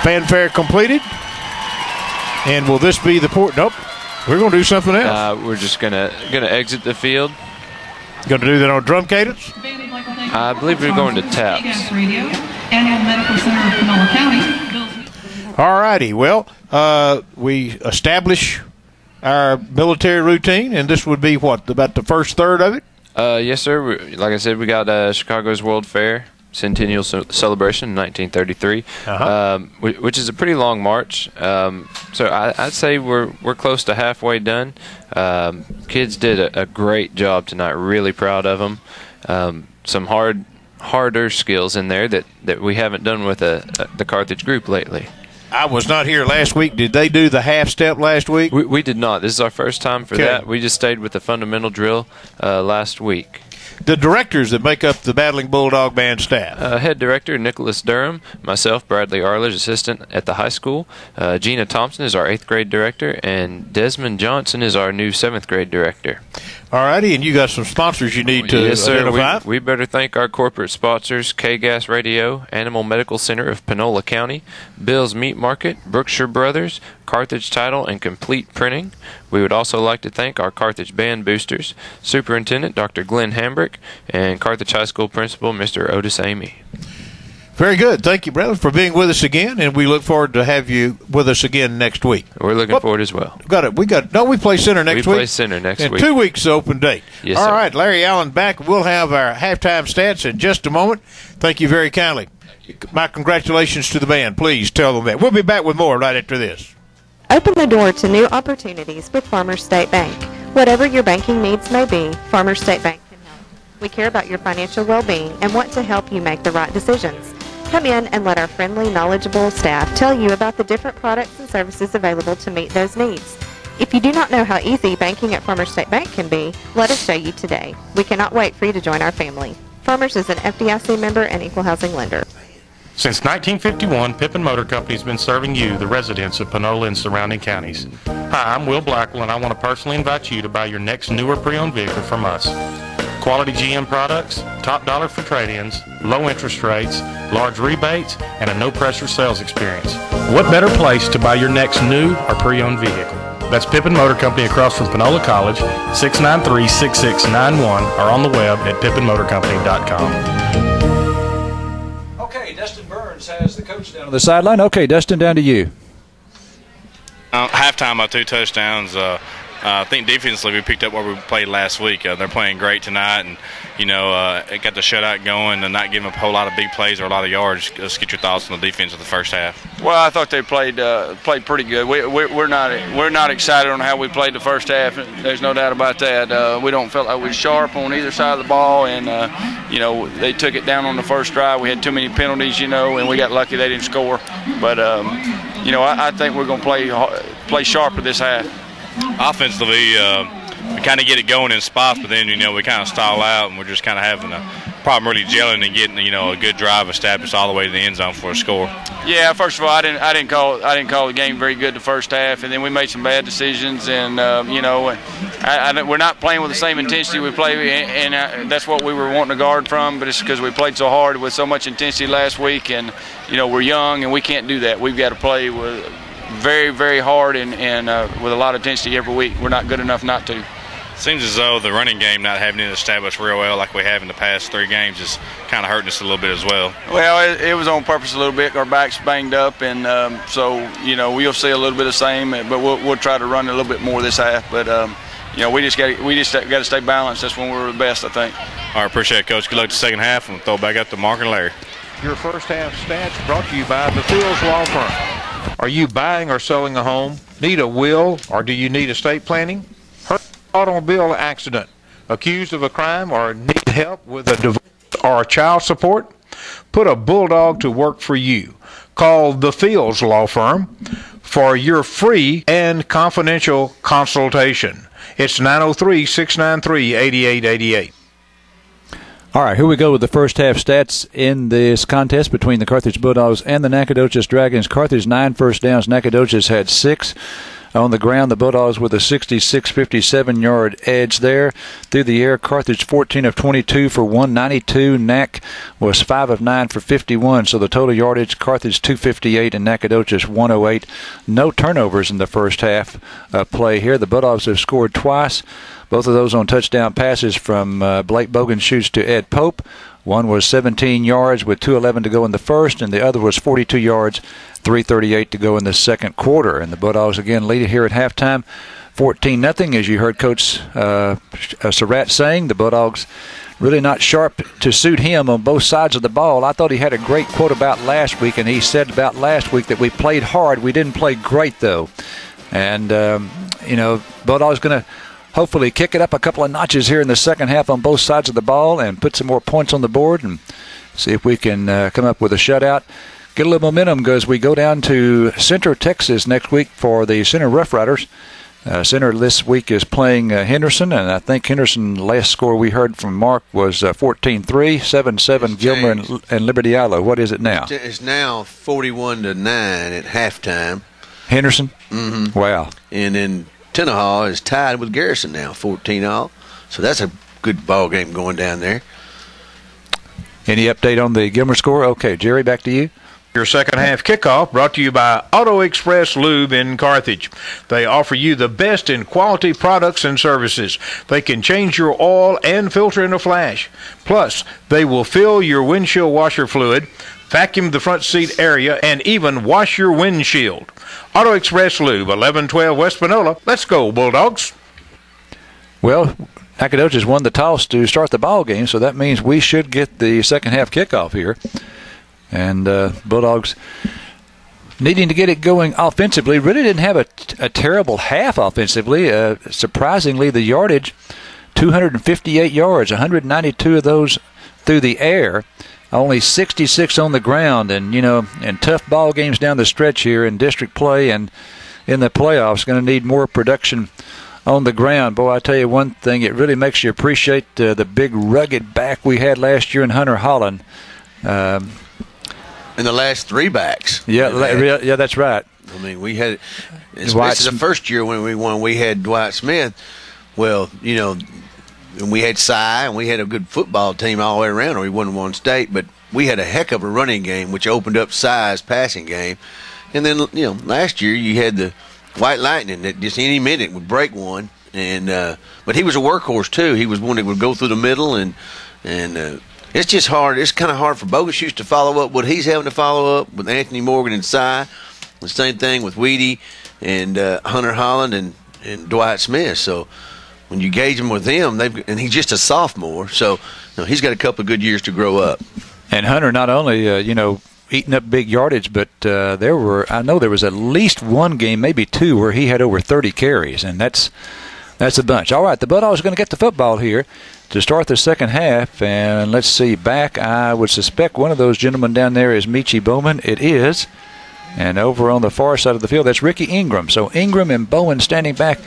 fanfare completed. And will this be the port? Nope. We're going to do something else. We're just gonna exit the field. Going to do that on drum cadence? I believe we're going to taps. All righty. Well, we establish our military routine, and this would be what, about the first third of it? Yes, sir. Like I said, we got Chicago's World Fair Centennial Celebration in 1933, which is a pretty long march. So I'd say we're close to halfway done. Kids did a great job tonight. Really proud of them. Some harder skills in there that we haven't done with the Carthage group lately. I was not here last week. Did they do the half step last week? We did not. This is our first time for that. We just stayed with the fundamental drill last week. The directors that make up the Battling Bulldog Band staff. Head director Nicholas Durham, myself, Bradley Arledge, assistant at the high school. Gina Thompson is our 8th grade director, and Desmond Johnson is our new 7th grade director. All righty, and you got some sponsors you need to identify. We better thank our corporate sponsors, KGAS Radio, Animal Medical Center of Panola County, Bill's Meat Market, Brookshire Brothers, Carthage Title, and Complete Printing. We would also like to thank our Carthage Band Boosters, Superintendent Dr. Glenn Hambrick, and Carthage High School Principal Mr. Otis Amy. Very good. Thank you, brother, for being with us again, and we look forward to have you with us again next week. We're looking forward as well. We play center next week. We play center next week. In 2 weeks, open date. Yes, All sir. right, Larry Allen back. We'll have our halftime stats in just a moment. Thank you very kindly. My congratulations to the band. Please tell them that. We'll be back with more right after this. Open the door to new opportunities with Farmers State Bank. Whatever your banking needs may be, Farmers State Bank can help. We care about your financial well-being and want to help you make the right decisions. Come in and let our friendly, knowledgeable staff tell you about the different products and services available to meet those needs. If you do not know how easy banking at Farmers State Bank can be, let us show you today. We cannot wait for you to join our family. Farmers is an FDIC member and equal housing lender. Since 1951, Pippin Motor Company has been serving you, the residents of Panola and surrounding counties. Hi, I'm Will Blackwell, and I want to personally invite you to buy your next newer pre-owned vehicle from us. Quality GM products, top dollar for trade-ins, low interest rates, large rebates, and a no-pressure sales experience. What better place to buy your next new or pre-owned vehicle? That's Pippin Motor Company across from Panola College, 693-6691, or on the web at pippinmotorcompany.com. Okay, Dustin Burns has the coach down on the sideline. Okay, Dustin, down to you. Halftime, our 2 touchdowns. I think defensively we picked up what we played last week. They're playing great tonight, and it got the shutout going and not giving up a whole lot of big plays or a lot of yards. Just get your thoughts on the defense of the first half. Well, I thought they played pretty good. We're not excited on how we played the first half. There's no doubt about that. We don't feel like we were sharp on either side of the ball, and they took it down on the first drive. We had too many penalties, and we got lucky they didn't score. But I think we're going to play sharper this half. Offensively, we kind of get it going in spots, but then we kind of stall out, and we're just kind of having a problem really gelling and getting a good drive established all the way to the end zone for a score. Yeah, first of all, I didn't call the game very good the first half, and then we made some bad decisions, and we're not playing with the same intensity we play, and that's what we were wanting to guard from. But it's because we played so hard with so much intensity last week, and we're young and we can't do that. We've got to play with very, very hard and with a lot of intensity every week. We're not good enough not to. Seems as though the running game not having it established real well like we have in the past 3 games is kind of hurting us a little bit as well. Well, it was on purpose a little bit. Our back's banged up, and we'll see a little bit of the same, but we'll try to run a little bit more this half. But we just got to stay balanced. That's when we're the best, I think. All right, appreciate it, Coach. Good luck the second half, and we'll throw it back up to Mark and Larry. Your first half stats brought to you by the Fields Law Firm. Are you buying or selling a home? Need a will, or do you need estate planning? Hurt automobile accident? Accused of a crime, or need help with a divorce or child support? Put a bulldog to work for you. Call the Fields Law Firm for your free and confidential consultation. It's 903-693-8888. All right, here we go with the first half stats in this contest between the Carthage Bulldogs and the Nacogdoches Dragons. Carthage 9 first downs. Nacogdoches had 6. On the ground, the Bulldogs with a 66-57-yard edge there. Through the air, Carthage 14 of 22 for 192. Nac was 5 of 9 for 51. So the total yardage, Carthage 258 and Nacogdoches 108. No turnovers in the first half of play here. The Bulldogs have scored twice. Both of those on touchdown passes from Blake Bogenschutz to Ed Pope. One was 17 yards with 2:11 to go in the first, and the other was 42 yards, 3:38 to go in the second quarter. And the Bulldogs again lead it here at halftime, 14-0. As you heard Coach Surratt saying, the Bulldogs really not sharp to suit him on both sides of the ball. I thought he had a great quote about last week, and he said about last week that we played hard. We didn't play great, though. And, Bulldogs going to hopefully kick it up a couple of notches here in the second half on both sides of the ball and put some more points on the board and see if we can come up with a shutout. Get a little momentum as we go down to Center, Texas next week for the Center Rough Riders. Center this week is playing Henderson, and I think Henderson, last score we heard from Mark was 14-3, 7-7 Gilmer and Liberty Islo. What is it now? It's now 41-9 at halftime. Henderson? Mm-hmm. Wow. And then Tenaha is tied with Garrison now, 14-all. So that's a good ball game going down there. Any update on the Gilmer score? Okay, Jerry, back to you. Your second half kickoff brought to you by Auto Express Lube in Carthage. They offer you the best in quality products and services. They can change your oil and filter in a flash. Plus, they will fill your windshield washer fluid, vacuum the front seat area, and even wash your windshield. Auto Express Lube, 1112 West Panola. Let's go, Bulldogs. Well, Nacogdoches won the toss to start the ball game, so that means we should get the second half kickoff here. And Bulldogs needing to get it going offensively. Really didn't have a terrible half offensively. Surprisingly, the yardage, 258 yards, 192 of those through the air. Only 66 on the ground, and in tough ball games down the stretch here in district play and in the playoffs, going to need more production on the ground. Boy, I tell you one thing, it really makes you appreciate the big rugged back we had last year in Hunter Holland. And the last three backs. Yeah, that's right. I mean, we had, especially the first year when we won, we had Dwight Smith. Well, and we had Cy, and we had a good football team all the way around, or we won one state, but we had a heck of a running game, which opened up Cy's passing game. And then, last year you had the White Lightning that just any minute would break one. And but he was a workhorse, too. He was one that would go through the middle, and it's just hard. It's kind of hard for Bogenschutz to follow up what he's having to follow up with Anthony Morgan and Cy. The same thing with Weedy and Hunter Holland and Dwight Smith. So when you gauge him with them, and he's just a sophomore, so he's got a couple of good years to grow up. And Hunter not only eating up big yardage, but I know there was at least one game, maybe two, where he had over 30 carries, and that's a bunch. All right, the Bulldogs are going to get the football here to start the second half, and let's see, back, I would suspect one of those gentlemen down there is Michi Bowman. It is. And over on the far side of the field, that's Ricky Ingram. So Ingram and Bowen standing back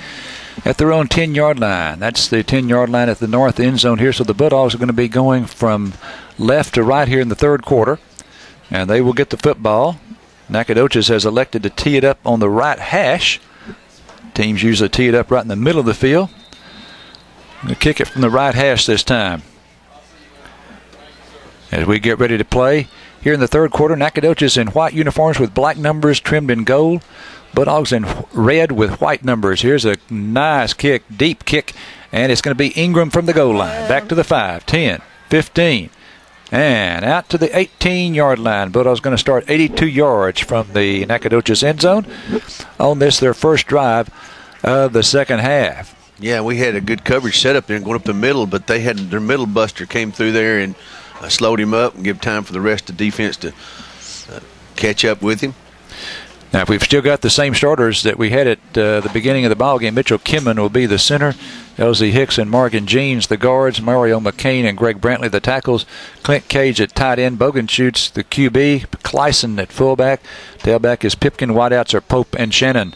at their own 10-yard line. That's the 10-yard line at the north end zone here. So the Bulldogs are going to be going from left to right here in the third quarter. And they will get the football. Nacogdoches has elected to tee it up on the right hash. Teams usually tee it up right in the middle of the field. They'll kick it from the right hash this time. As we get ready to play here in the third quarter, Nacogdoches in white uniforms with black numbers trimmed in gold. Bulldogs in red with white numbers. Here's a nice kick, deep kick, and it's going to be Ingram from the goal line. Back to the 5, 10, 15, and out to the 18-yard line. Bulldogs going to start 82 yards from the Nacogdoches end zone on this, their first drive of the second half. Yeah, we had a good coverage setup there going up the middle, but they had their middle buster came through there and slowed him up and give time for the rest of the defense to catch up with him. Now, if we've still got the same starters that we had at the beginning of the ball game, Mitchell Kimman will be the center, Elsie Hicks and Morgan Jeans the guards, Mario McCain and Greg Brantley the tackles, Clint Cage at tight end, Bogenschutz the QB, Clyson at fullback, tailback is Pipkin, wideouts are Pope and Shannon.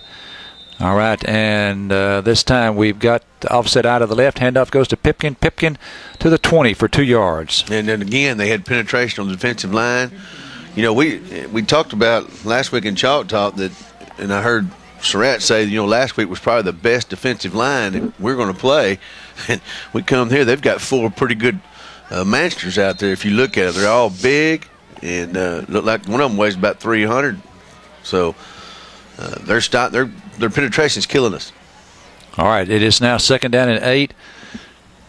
All right, and this time we've got the offset out of the left. Handoff goes to Pipkin. Pipkin to the 20 for 2 yards. And then again, they had penetration on the defensive line. We talked about last week in Chalk Talk that, and I heard Surratt say, last week was probably the best defensive line that we're going to play. And we come here, they've got 4 pretty good mansters out there. If you look at it, they're all big and look like one of them weighs about 300. So their penetration's killing us. All right, it is now 2nd down and 8.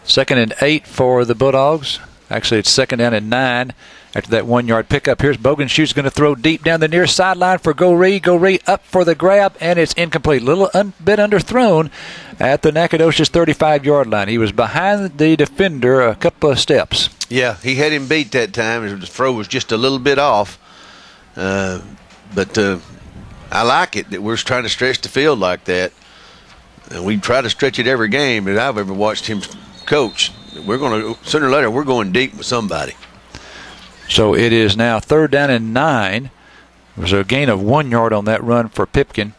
2nd and 8 for the Bulldogs. Actually, it's 2nd down and 9 after that 1-yard pickup. Here's Bogenschutz going to throw deep down the near sideline for Goree. Goree up for the grab, and it's incomplete. Little bit underthrown at the Nacogdoches 35-yard line. He was behind the defender a couple of steps. Yeah, he had him beat that time. The throw was just a little bit off. But I like it that we're trying to stretch the field like that. And we try to stretch it every game that I've ever watched him coach. We're going to, sooner or later, we're going deep with somebody. So it is now 3rd down and 9. There was a gain of 1 yard on that run for Pipkin.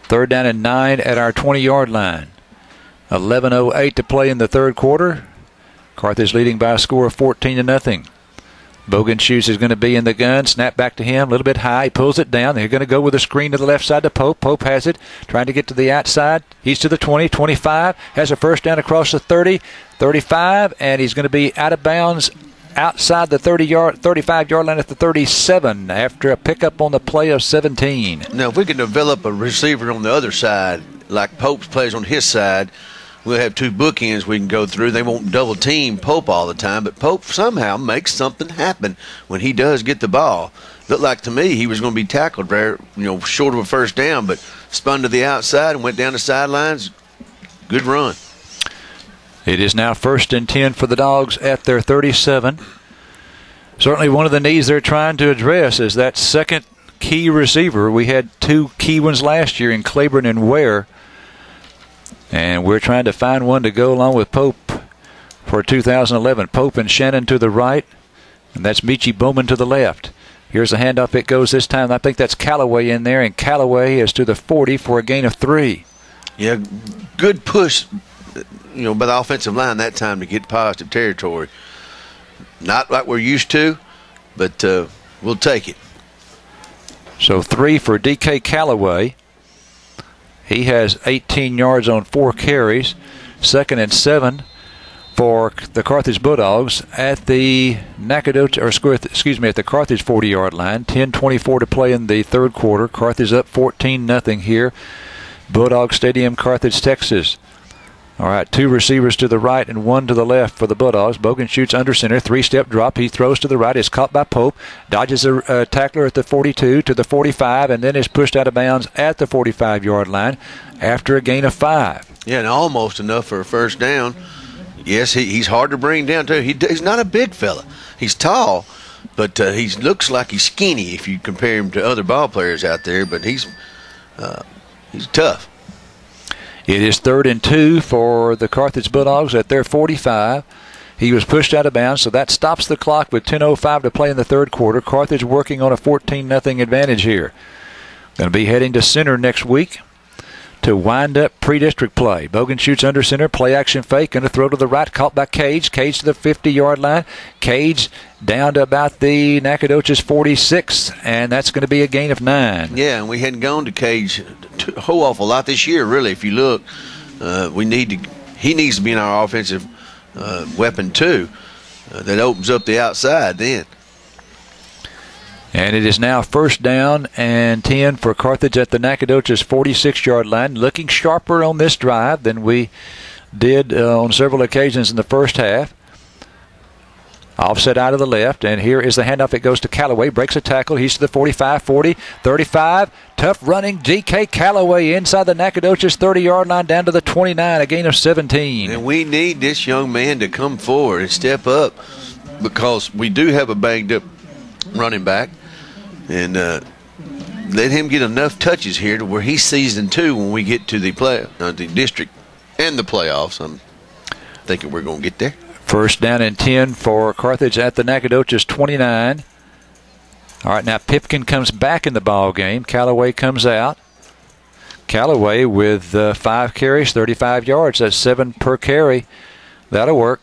3rd down and 9 at our 20-yard line. 11:08 to play in the 3rd quarter. Carthage leading by a score of 14-0. Bogenschutz is going to be in the gun. Snap back to him. A little bit high. He pulls it down. They're going to go with a screen to the left side to Pope. Pope has it. Trying to get to the outside. He's to the 20, 25. Has a first down across the 30, 35. And he's going to be out of bounds outside the 35-yard line at the 37 after a pickup on the play of 17. Now, if we can develop a receiver on the other side, like Pope's plays on his side, we'll have 2 bookends we can go through. They won't double team Pope all the time, but Pope somehow makes something happen when he does get the ball. Looked like to me he was going to be tackled there, short of a first down, but spun to the outside and went down the sidelines. Good run. It is now 1st and 10 for the Dogs at their 37. Certainly one of the needs they're trying to address is that second key receiver. We had 2 key ones last year in Claiborne and Ware. And we're trying to find one to go along with Pope for 2011. Pope and Shannon to the right, and that's Michi Bowman to the left. Here's the handoff. It goes this time. I think that's Callaway in there, and Callaway is to the 40 for a gain of 3. Yeah, good push, by the offensive line that time to get positive territory. Not like we're used to, but we'll take it. So 3 for D.K. Callaway. He has 18 yards on 4 carries. 2nd and 7 for the Carthage Bulldogs at the Nacogdoches, at the Carthage 40-yard line. 10:24 to play in the 3rd quarter. Carthage up 14-0 here. Bulldog Stadium, Carthage, Texas. All right, 2 receivers to the right and 1 to the left for the Bulldogs. Bogenschutz under center, 3-step drop. He throws to the right. Is caught by Pope. Dodges a tackler at the 42 to the 45, and then is pushed out of bounds at the 45-yard line after a gain of 5. Yeah, and almost enough for a first down. Yes, he's hard to bring down, too. He's not a big fella. He's tall, but he looks like he's skinny if you compare him to other ball players out there, but he's tough. It is 3rd and 2 for the Carthage Bulldogs at their 45. He was pushed out of bounds, so that stops the clock with 10:05 to play in the 3rd quarter. Carthage working on a 14-0 advantage here. Going to be heading to center next week to wind up pre-district play. Bogenschutz under center, play action fake, going to throw to the right, caught by Cage. Cage to the 50-yard line. Cage down to about the Nacogdoches 46, and that's going to be a gain of 9. Yeah, and we hadn't gone to Cage a whole awful lot this year, really. If you look, he needs to be in our offensive weapon too. That opens up the outside then. And it is now 1st down and 10 for Carthage at the Nacogdoches 46-yard line. Looking sharper on this drive than we did on several occasions in the first half. Offset out of the left, and here is the handoff. It goes to Callaway, breaks a tackle. He's to the 45, 40, 35. Tough running D.K. Callaway inside the Nacogdoches 30-yard line down to the 29, a gain of 17. And we need this young man to come forward and step up because we do have a banged-up running back, and let him get enough touches here to where he's seasoned too when we get to the district and the playoffs. I'm thinking we're going to get there. 1st down and 10 for Carthage at the Nacogdoches 29. All right, now Pipkin comes back in the ball game. Callaway comes out. Callaway with 5 carries, 35 yards. That's 7 per carry. That'll work.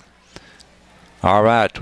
All right.